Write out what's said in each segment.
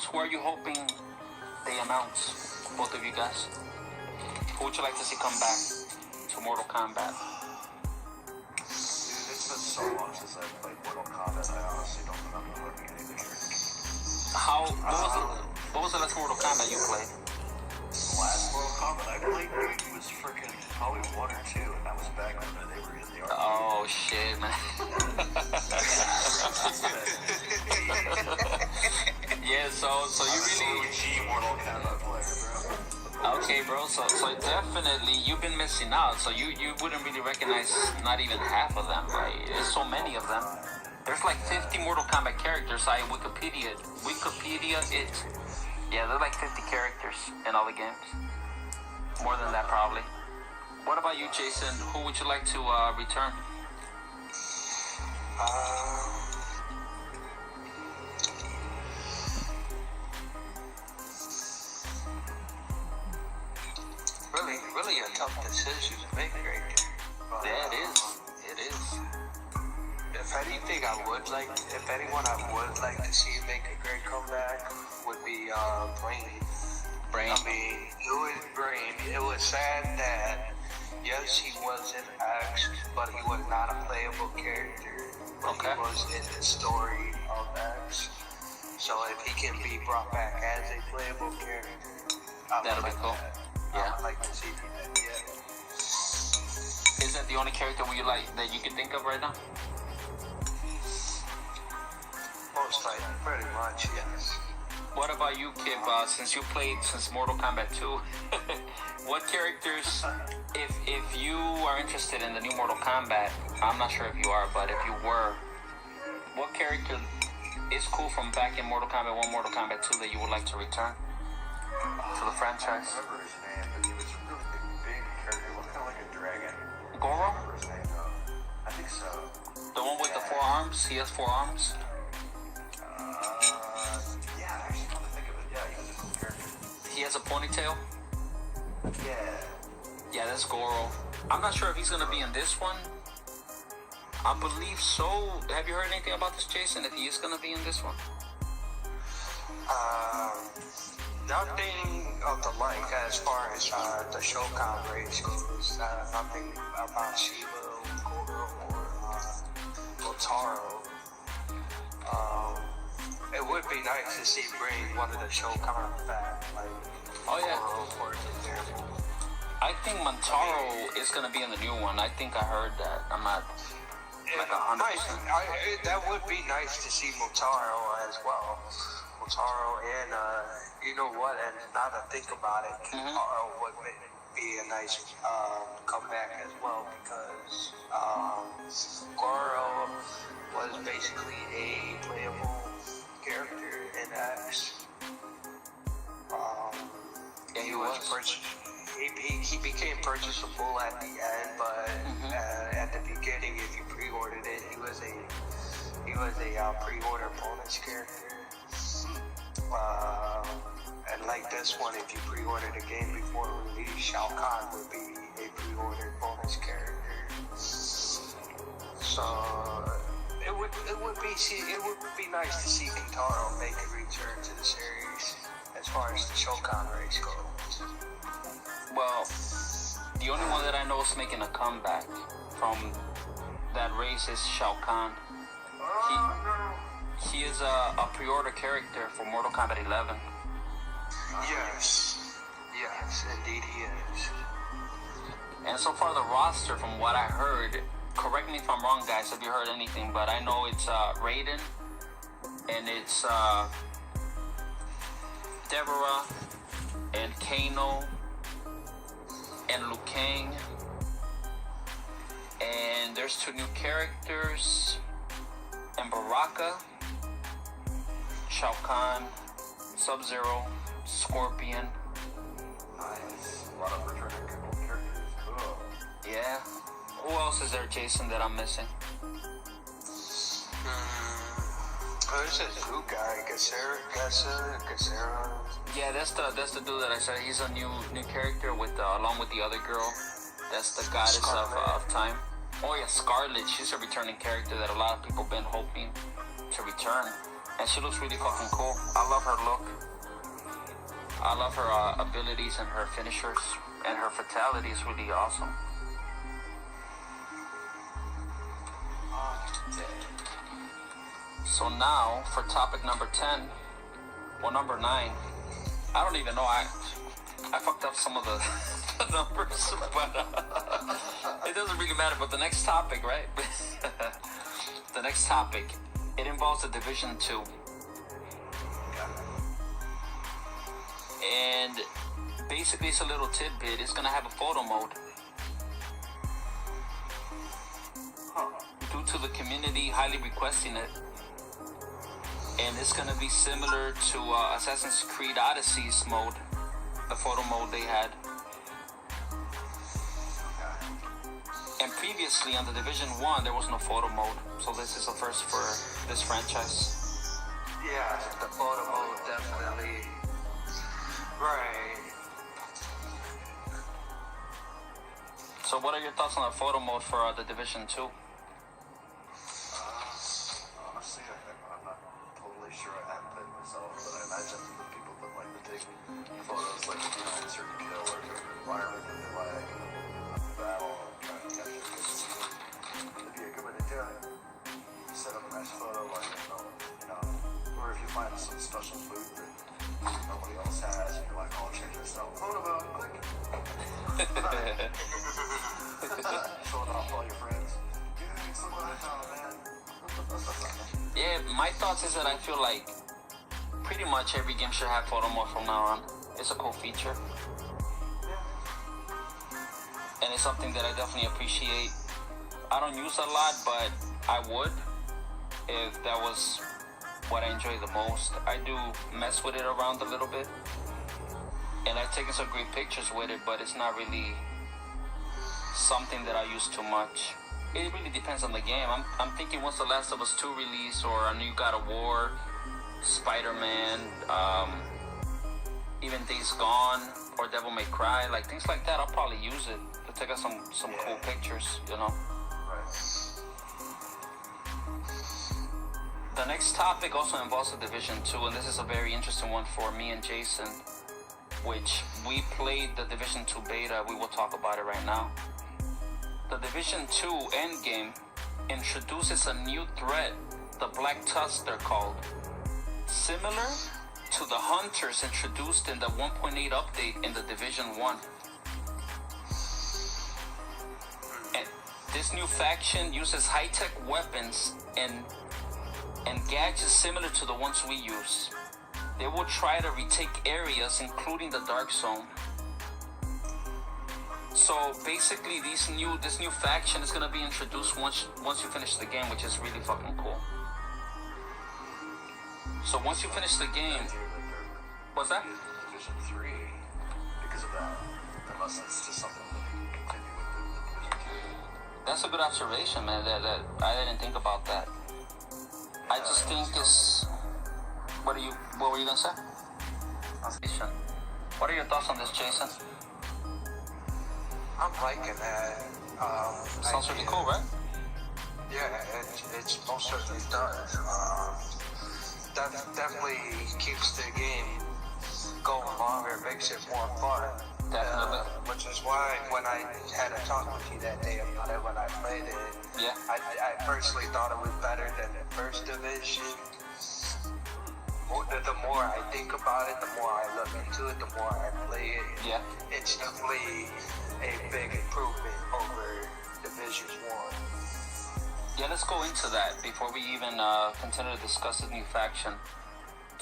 announce? Who are you hoping they announce? Both of you guys. Who would you like to see come back to Mortal Kombat? Dude, it's been so long since I've played Mortal Kombat, I honestly don't remember looking at anything. What was the last Mortal Kombat you played? The last Mortal Kombat I played, dude, was freaking probably 1 or 2, and that was back when they were in the arcade. Oh shit, man. Yeah, so you really OG Mortal Kombat player, bro. okay, bro. So definitely you've been missing out. So you wouldn't really recognize not even half of them, right? There's so many of them. There's like 50 Mortal Kombat characters. Wikipedia it. Yeah, there's like 50 characters in all the games. More than that, probably. What about you, Jason? Who would you like to return? Really a tough decision to make right there. Yeah, it is. If anyone I would like to see make a great comeback would be Brain. Brain. I mean, it was Brain. It was sad that, yes, he was in X, but he was not a playable character. Okay. He was in the story of X. So if he can be brought back as a playable character, That'll be cool. Yeah. I'd like to see that, yeah. Is that the only character that you can think of right now? Most likely, pretty much, yes. What about you, Kip? Since you played since Mortal Kombat 2, what characters, if you are interested in the new Mortal Kombat, I'm not sure if you are, but if you were, what character is cool from back in Mortal Kombat 1, Mortal Kombat 2 that you would like to return to the franchise? I don't remember his name, but he was a really big character. He looked kind of like a dragon. Goro? I don't remember his name, though. I think so. The one with the 4 arms? He has 4 arms? Yeah, actually, come to think of it, yeah, he was a cool character. He has a ponytail? Yeah. Yeah, that's Goro. I'm not sure if he's going to be in this one. I believe so. Have you heard anything about this, Jason? If he is going to be in this one? Nothing of the like as far as the Shokan race goes. Nothing about Shiva, Goro, or Motaro. It would be nice to see bring one of the Shokan back, like Oh, yeah. Goro, for example. I think Montaro is going to be in the new one. I think I heard that. I'm not like 100%. That would be nice to see Motaro as well. Motaro and you know what? And now that I think about it, Motaro would be a nice comeback as well because Goro was basically a playable character in X. Yeah, he was. He became purchasable at the end, but at the beginning, if you pre-ordered it, he was a pre-order bonus character. And like this one, if you pre-ordered a game before release, Shao Kahn would be a pre-ordered bonus character. So it would be nice to see Kintaro make a return to the series as far as the Shokan race goes. Well, the only one that I know is making a comeback from that race is Shao Kahn. He is a pre-order character for Mortal Kombat 11. Yes, indeed he is. And so far the roster, from what I heard, correct me if I'm wrong, guys, if you heard anything, but I know it's Raiden, and it's Deborah, and Kano, and Liu Kang, and there's 2 new characters, and Baraka, Shao Kahn, Sub-Zero, Scorpion. Nice. A lot of returning cool characters. Cool. Yeah. Who else is there, Jason, that I'm missing? There's a new guy, Gasera. Yeah, that's the dude that I said. He's a new character with along with the other girl. That's the goddess of time. Oh yeah, Scarlet. She's a returning character that a lot of people been hoping to return. and she looks really fucking cool. I love her look. I love her abilities and her finishers, and her fatality is really awesome. So now for topic number 10, or number 9, I don't even know. I fucked up some of the numbers, but it doesn't really matter. But the next topic, right? The next topic, it involves the Division 2. And basically it's a little tidbit. It's gonna have a photo mode. Due to the community highly requesting it. And it's gonna be similar to Assassin's Creed Odyssey's mode, the photo mode they had. And previously on the Division 1, there was no photo mode. So this is a first for this franchise. Yeah, the photo mode definitely. Right. So what are your thoughts on the photo mode for the Division 2? Honestly, I'm not totally sure. I haven't played myself, but I imagine the people that like to take photos, like if you know a certain kill or certain environment that they like, battle, trying to capture it. It'd be a good way to do it. Set up a nice photo, like you know, or if you find some special loot that nobody else has, and you're like, oh, check this out, photo mode, click. Showing off all your friends. Dude, look what I found, man. Yeah, my thoughts is that I feel like pretty much every game should have photo mode from now on. It's a cool feature. And it's something that I definitely appreciate. I don't use a lot, but I would if that was what I enjoy the most. I do mess with it around a little bit. And I've taken some great pictures with it, but it's not really something that I use too much. It really depends on the game. I'm thinking once The Last of Us 2 release, or a new God of War, Spider-Man, even Days Gone, or Devil May Cry, like things like that, I'll probably use it to take out some cool pictures, you know? Right. The next topic also involves the Division 2, and this is a very interesting one for me and Jason, which we played the Division 2 beta. We will talk about it right now. The Division 2 endgame introduces a new threat, the Black Tusk they're called, similar to the Hunters introduced in the 1.8 update in the Division 1. And this new faction uses high-tech weapons and gadgets similar to the ones we use. They will try to retake areas, including the Dark Zone. So basically, this new faction is gonna be introduced once you finish the game, which is really fucking cool. So once you finish the game, what's that? Division 3 because of that. Unless it's just something that you can continue with the Division 2. That's a good observation, man. That I didn't think about that. I just think it's. What were you gonna say? What are your thoughts on this, Jason? I'm liking that. Sounds really cool, right? Yeah, it most certainly does. That definitely keeps the game going longer, makes it more fun. Definitely. Which is why when I had a talk with you that day about it, when I played it, Yeah. I personally thought it was better than the first Division. The more I think about it, the more I look into it, the more I play it. Yeah. It's definitely a big improvement over Division 1. Yeah, let's go into that before we even continue to discuss the new faction.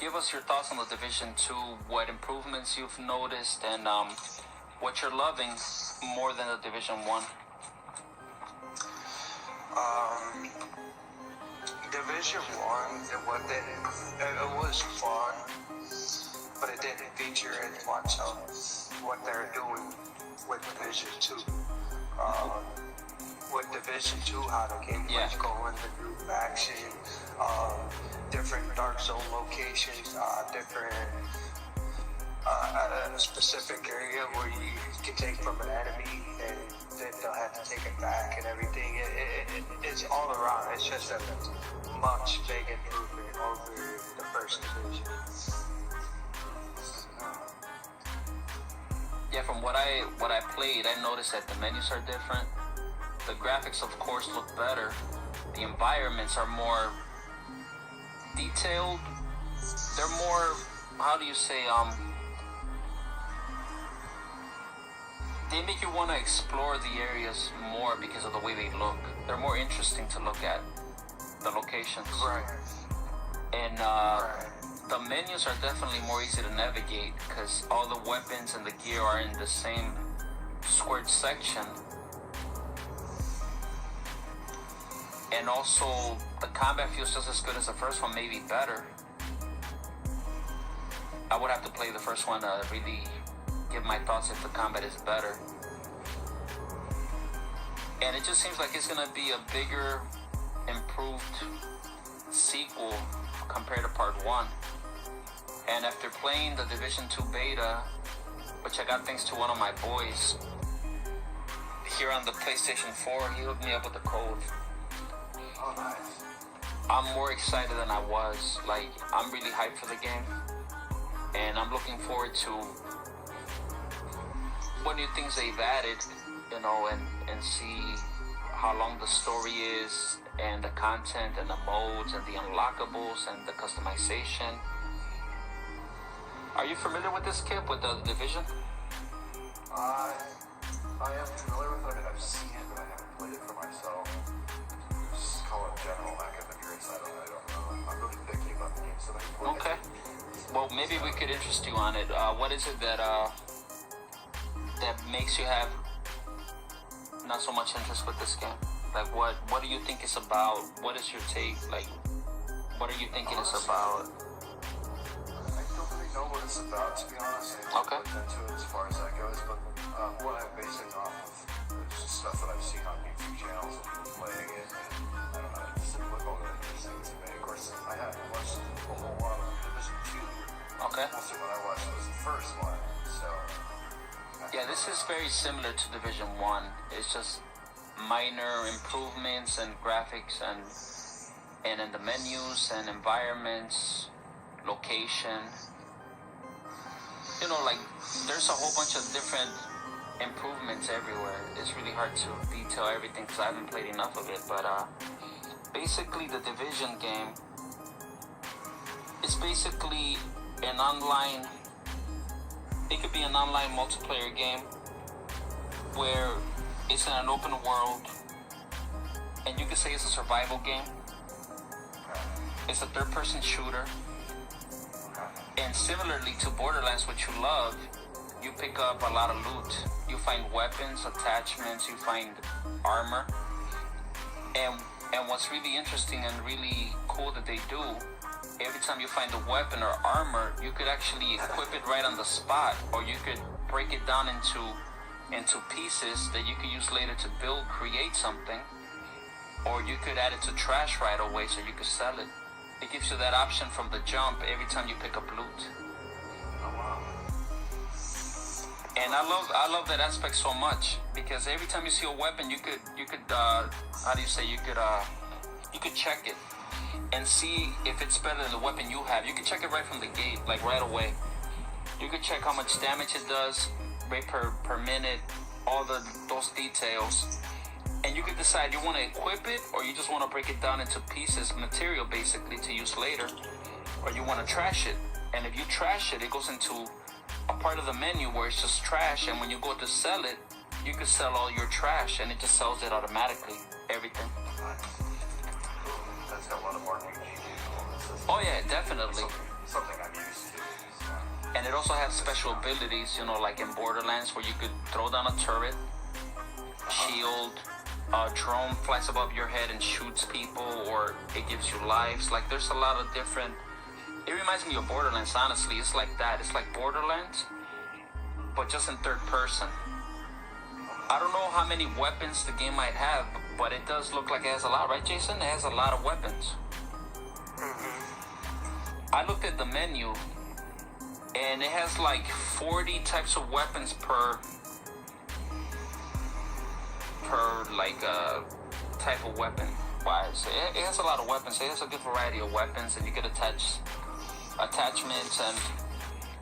Give us your thoughts on the Division 2, what improvements you've noticed, and what you're loving more than the Division 1. Division 1, it was fun, but it didn't feature as much of what they're doing with Division 2. With Division 2, how the game was going, the new faction, different Dark Zone locations, different a specific area where you can take from an enemy, and then they'll have to take it back and everything. It's all around. It's just a much big improvement over the first division. Yeah, from what I played, I noticed that the menus are different. The graphics, of course, look better. The environments are more detailed. They're more, how do you say, they make you want to explore the areas more because of the way they look. They're more interesting to look at, the locations. Right. And the menus are definitely more easy to navigate because all the weapons and the gear are in the same squared section. And also, the combat feels just as good as the first one, maybe better. I would have to play the first one to really give my thoughts if the combat is better. And it just seems like it's gonna be a bigger, improved sequel compared to part 1. And after playing the Division 2 beta, which I got thanks to one of my boys here on the PlayStation 4, he hooked me up with the code. Oh, nice. I'm more excited than I was. Like, I'm really hyped for the game. And I'm looking forward to what new things they've added, you know, and see how long the story is, and the content, and the modes, and the unlockables, and the customization. Are you familiar with this, Kip, with the Division? I am familiar with it. I mean, I've seen it, but I haven't played it for myself. Just call it general academic. I don't know. I'm really picky about the games that I play. Okay. Well, maybe we could interest you on it. What is it that makes you have not so much interest with this game? Like, what do you think it's about? What is your take? Like, what are you thinking it's about? I don't really know what it's about, to be honest. I haven't Okay. looked into it as far as that goes, but what I'm basing off of is just stuff that I've seen on YouTube channels of people playing it, and I don't know, it just didn't look all that interesting to me. Of course, I haven't watched a whole lot of Division 2. Okay. Mostly what I watched was the first one, so... Yeah, this is very similar to Division 1. It's just minor improvements and graphics and in the menus and environments, location. You know, like, there's a whole bunch of different improvements everywhere. It's really hard to detail everything because I haven't played enough of it, but basically the Division game, it's basically an online, it could be an online multiplayer game where it's in an open world, and you could say it's a survival game. It's a third-person shooter, and similarly to Borderlands, which you love, you pick up a lot of loot. You find weapons, attachments, you find armor, and what's really interesting and really cool that they do, every time you find a weapon or armor, you could actually equip it right on the spot, or you could break it down into pieces that you could use later to build, create something, or you could add it to trash right away so you could sell it. It gives you that option from the jump every time you pick up loot. Oh, wow. And I love that aspect so much, because every time you see a weapon, you could how do you say, you could check it and see if it's better than the weapon you have. You can check it right from the gate, like right away. You could check how much damage it does, rate per minute, all those details. And you could decide you want to equip it, or you just want to break it down into pieces, material basically, to use later, or you want to trash it. And if you trash it, it goes into a part of the menu where it's just trash, and when you go to sell it, you could sell all your trash, and it just sells it automatically, everything. That's got a lot of RPG influences. Oh yeah, definitely. Something I'm used to. So. And it also has special abilities, you know, like in Borderlands, where you could throw down a turret, shield, a drone flies above your head and shoots people, or it gives you lives. Like, there's a lot of different... It reminds me of Borderlands, honestly. It's like that. It's like Borderlands, but just in third person. I don't know how many weapons the game might have, but it does look like it has a lot, right, Jason? It has a lot of weapons. I looked at the menu, and it has like 40 types of weapons per like type of weapon wise. It has a lot of weapons. It has a good variety of weapons, and you can attach attachments, and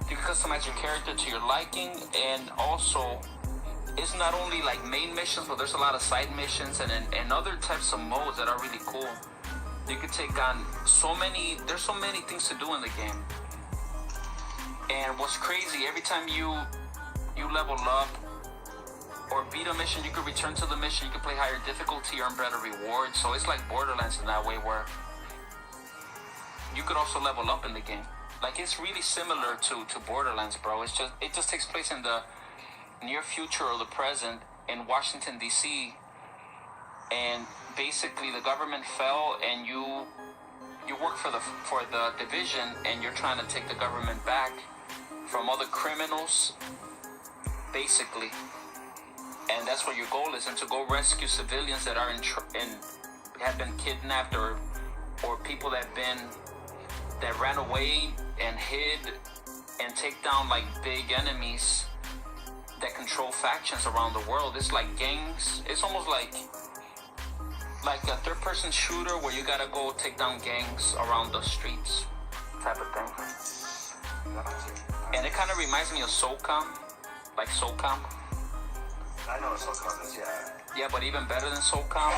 you can customize your character to your liking. And also, it's not only like main missions, but there's a lot of side missions and other types of modes that are really cool. You could take on there's so many things to do in the game. And what's crazy, every time you level up or beat a mission, you can return to the mission, you can play higher difficulty, earn better rewards. So it's like Borderlands in that way, where you could also level up in the game. Like, it's really similar to Borderlands, bro. It just takes place in the near future or the present in Washington, D.C. And basically the government fell, and you work for the division, and you're trying to take the government back from other criminals, basically. And that's what your goal is, and to go rescue civilians that are have been kidnapped, or people that ran away and hid, and take down like big enemies that control factions around the world. It's like gangs. It's almost like a third-person shooter where you gotta go take down gangs around the streets, type of thing. And it kind of reminds me of SOCOM, like SOCOM. I know what SOCOM is, yeah. Yeah, but even better than SOCOM.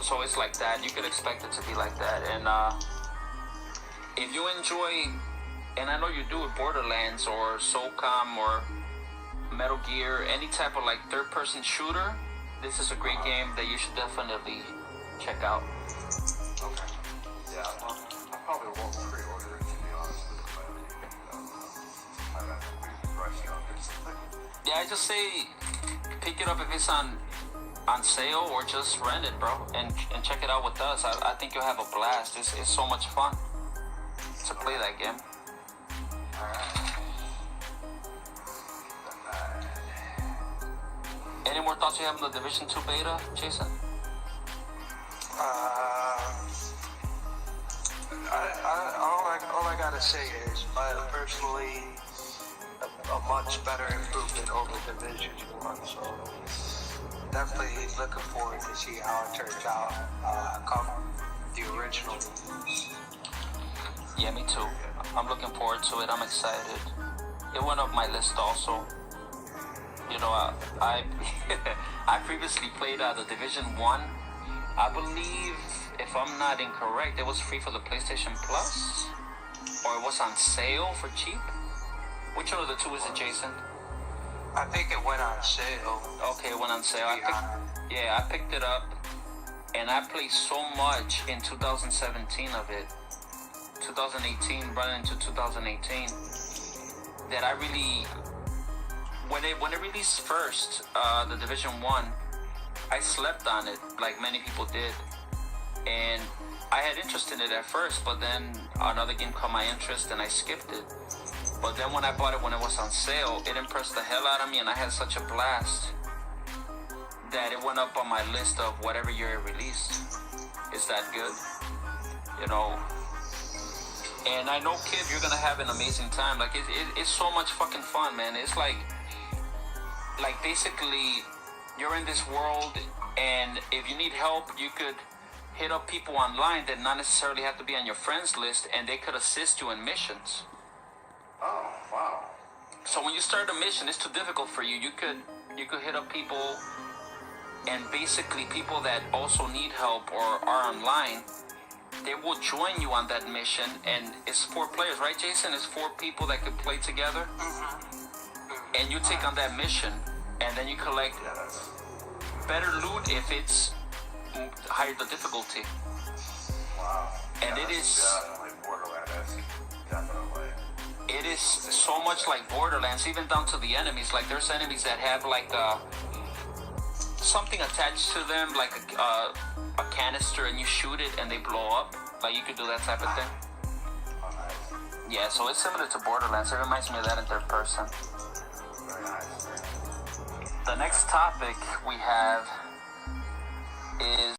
So it's like that. You could expect it to be like that. And if you enjoy, and I know you do, with Borderlands or SOCOM or Metal Gear, any type of like third-person shooter, this is a great game that you should definitely check out. Okay. Yeah, well, I probably won't pre-order it, to be honest with you. I'm rushing on this thing. Yeah, I just say pick it up if it's on sale, or just rent it, bro, and check it out with us. I think you'll have a blast. It's so much fun to play that game. Any more thoughts you have on the Division 2 beta, Jason? All I gotta say is, personally, a much better improvement over Division 1. So definitely looking forward to see how it turns out come the original. Yeah, me too. I'm looking forward to it. I'm excited. It went up my list also. You know, I I previously played the Division 1. I believe, if I'm not incorrect, it was free for the PlayStation Plus, or it was on sale for cheap. Which one of the two is it, Jason? I think it went on sale. Okay, it went on sale. I picked it up, and I played so much in 2017 of it, 2018 running into 2018, that I really, when it released first, the Division 1, I slept on it like many people did, and I had interest in it at first, but then another game caught my interest and I skipped it. But then when I bought it when it was on sale, it impressed the hell out of me, and I had such a blast that it went up on my list of whatever year it released. It's that good, you know. And I know, kid, you're gonna have an amazing time. Like, it's so much fucking fun, man. It's like basically you're in this world, and if you need help, you could hit up people online that not necessarily have to be on your friends list, and they could assist you in missions. Oh, wow. So when you start a mission, it's too difficult for you. You could hit up people, and basically people that also need help or are online, they will join you on that mission. And it's 4 players, right, Jason? It's 4 people that could play together. And you take on that mission, and then you collect better loot if it's higher the difficulty. Wow. And it is definitely Borderlands. Definitely. It is so much like Borderlands, even down to the enemies. Like, there's enemies that have like something attached to them, like a canister, and you shoot it and they blow up. Like, you could do that type of thing. Oh, nice. Yeah, so it's similar to Borderlands. It reminds me of that in third person. Very nice. The next topic we have is